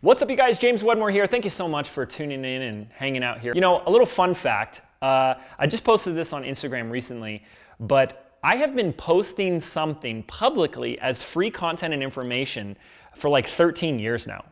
What's up, you guys? James Wedmore here. Thank you so much for tuning in and hanging out here. You know, a little fun fact. I just posted this on Instagram recently, but I have been posting something publicly as free content and information for like 13 years now.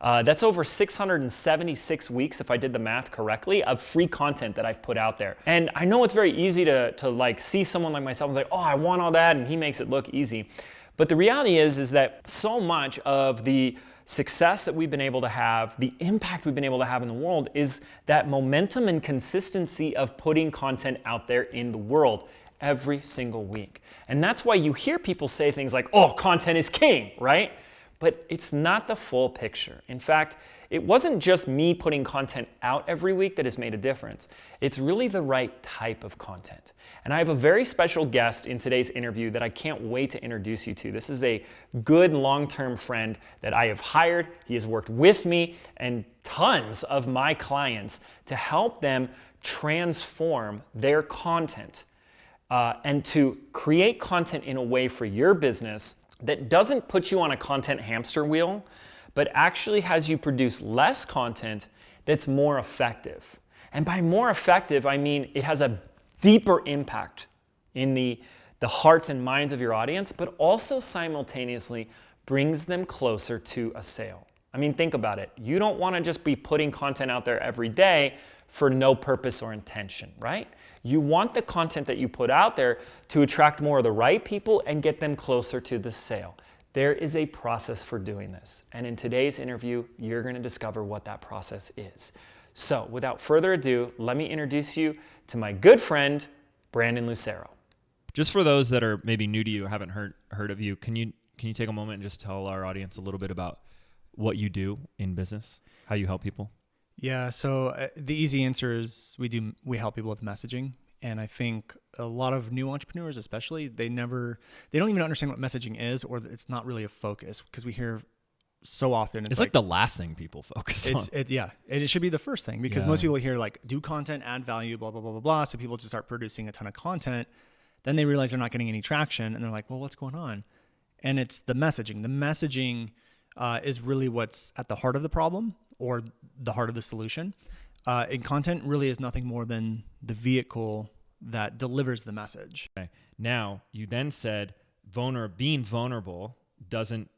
That's over 676 weeks, if I did the math correctly, of free content that I've put out there. And I know it's very easy to like see someone like myself and say, oh, I want all that, and he makes it look easy. But the reality is that so much of the success that we've been able to have, the impact we've been able to have in the world, is that momentum and consistency of putting content out there in the world every single week. And that's why you hear people say things like, oh, content is king, right? But it's not the full picture. In fact, it wasn't just me putting content out every week that has made a difference. It's really the right type of content. And I have a very special guest in today's interview that I can't wait to introduce you to. This is a good long-term friend that I have hired. He has worked with me and tons of my clients to help them transform their content and to create content in a way for your business that doesn't put you on a content hamster wheel, but actually has you produce less content that's more effective. And by more effective, I mean it has a deeper impact in the hearts and minds of your audience, but also simultaneously brings them closer to a sale. I mean, think about it. You don't want to just be putting content out there every day for no purpose or intention, right? You want the content that you put out there to attract more of the right people and get them closer to the sale. There is a process for doing this. And in today's interview, you're going to discover what that process is. So without further ado, let me introduce you to my good friend, Brandon Lucero. Just for those that are maybe new to you, haven't heard of you, can you take a moment and just tell our audience a little bit about what you do in business, how you help people? Yeah, so the easy answer is we help people with messaging, and I think a lot of new entrepreneurs, especially, they don't even understand what messaging is, or it's not really a focus, because we hear so often it's like the last thing people focus on. It should be the first thing, because most people hear like do content, add value, blah blah blah blah blah. So people just start producing a ton of content, then they realize they're not getting any traction, and they're like, well, what's going on? And it's the messaging. The messaging is really what's at the heart of the problem, or the heart of the solution. And content really is nothing more than the vehicle that delivers the message. Okay. Now, you then said being vulnerable doesn't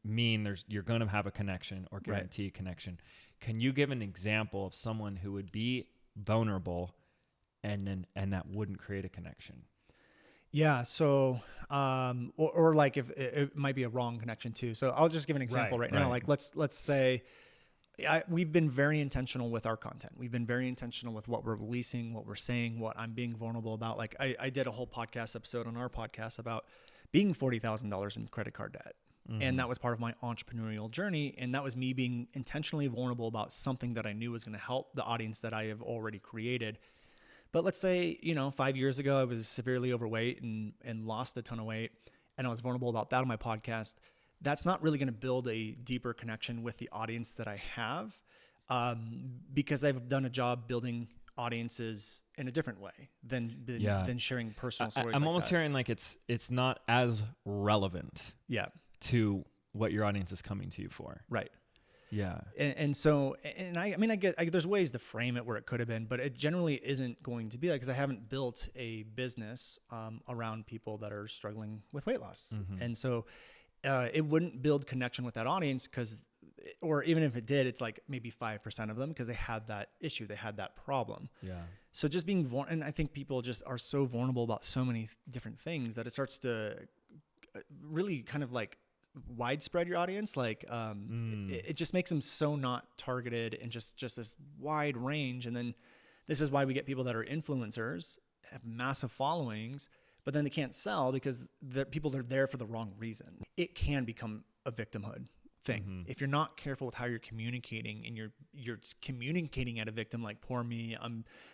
mean you're going to have a connection or guarantee a connection. Can you give an example of someone who would be vulnerable and that wouldn't create a connection? Yeah. So, or like if it might be a wrong connection too. So I'll just give an example right now. Like let's say we've been very intentional with our content. We've been very intentional with what we're releasing, what we're saying, what I'm being vulnerable about. Like I did a whole podcast episode on our podcast about being $40,000 in credit card debt. Mm-hmm. And that was part of my entrepreneurial journey. And that was me being intentionally vulnerable about something that I knew was going to help the audience that I have already created. But let's say, 5 years ago, I was severely overweight and lost a ton of weight, and I was vulnerable about that on my podcast. That's not really going to build a deeper connection with the audience that I have, because I've done a job building audiences in a different way than sharing personal stories. I'm almost hearing like it's not as relevant to what your audience is coming to you for. Right. Yeah. And so I get there's ways to frame it where it could have been, but it generally isn't going to be that, because I haven't built a business around people that are struggling with weight loss. Mm-hmm. And so it wouldn't build connection with that audience, or even if it did, it's like maybe 5% of them, because they had that issue, they had that problem. Yeah. So just being vulnerable, and I think people just are so vulnerable about so many different things that it starts to really kind of like widespread your audience. Like it just makes them so not targeted, and just this wide range. And then this is why we get people that are influencers, have massive followings, but then they can't sell because the people are there for the wrong reason. It can become a victimhood thing. Mm-hmm. If you're not careful with how you're communicating, and you're communicating at a victim, like, poor me,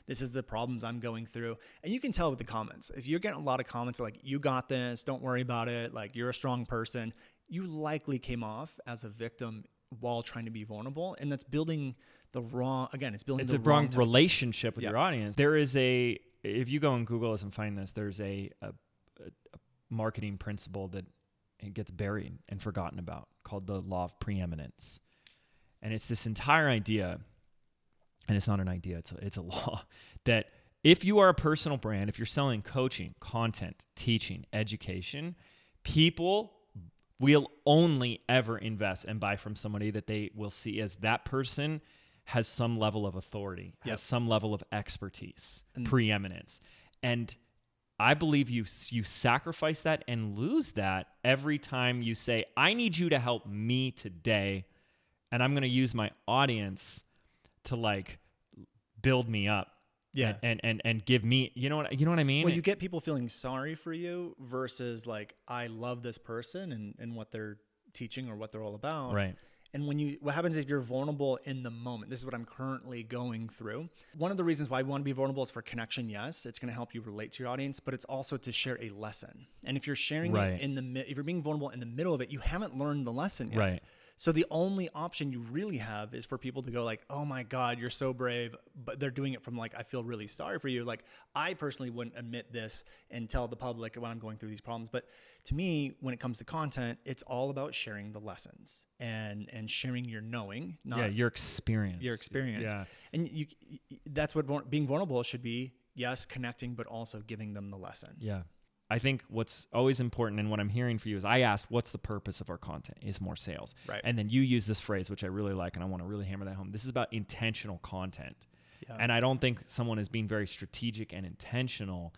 this is the problems I'm going through. And you can tell with the comments. If you're getting a lot of comments like, you got this, don't worry about it, like, you're a strong person, you likely came off as a victim while trying to be vulnerable. And that's building the wrong relationship with your audience. There is if you go on Google and find this, there's a marketing principle that it gets buried and forgotten about, called the Law of Preeminence. And it's this entire idea, and it's not an idea, it's a law, that if you are a personal brand, if you're selling coaching, content, teaching, education, people will only ever invest and buy from somebody that they will see as that person has some level of authority, has some level of expertise, preeminence. And I believe you sacrifice that and lose that every time you say, I need you to help me today, and I'm going to use my audience to like build me up. Yeah. And give me, you know what I mean? Well, you get people feeling sorry for you versus like, I love this person and what they're teaching or what they're all about. Right. And what happens if you're vulnerable in the moment? This is what I'm currently going through. One of the reasons why I want to be vulnerable is for connection. Yes, it's going to help you relate to your audience, but it's also to share a lesson. And if you're sharing it if you're being vulnerable in the middle of it, you haven't learned the lesson yet. Right. So the only option you really have is for people to go like, oh my God, you're so brave. But they're doing it from like, I feel really sorry for you. Like, I personally wouldn't admit this and tell the public when I'm going through these problems. But to me, when it comes to content, it's all about sharing the lessons and sharing your knowing, not your experience. Your experience. Yeah. And that's what being vulnerable should be. Yes, connecting, but also giving them the lesson. Yeah. I think what's always important, and what I'm hearing for you is, I asked, what's the purpose of our content? Is more sales. Right. And then you use this phrase, which I really like, and I want to really hammer that home. This is about intentional content. Yeah. And I don't think someone is being very strategic and intentional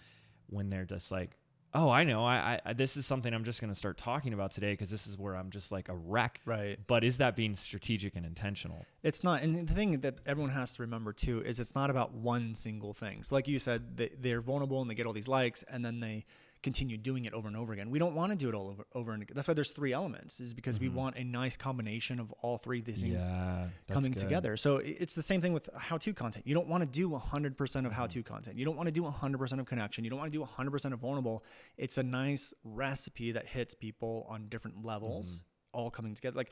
when they're just like, oh, I know, I this is something I'm just going to start talking about today because this is where I'm just like a wreck. Right. But is that being strategic and intentional? It's not. And the thing that everyone has to remember too is it's not about one single thing. So like you said, they're vulnerable and they get all these likes and then they continue doing it over and over again. We don't want to do it all over and again. That's why there's 3 elements, is because we want a nice combination of all 3 of these things coming together. So it's the same thing with how-to content. You don't want to do 100% of how-to content. You don't want to do 100% of connection. You don't want to do 100% of vulnerable. It's a nice recipe that hits people on different levels, all coming together. Like,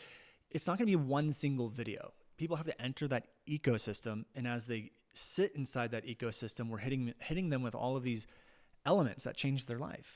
it's not going to be one single video. People have to enter that ecosystem, and as they sit inside that ecosystem, we're hitting them with all of these elements that change their life.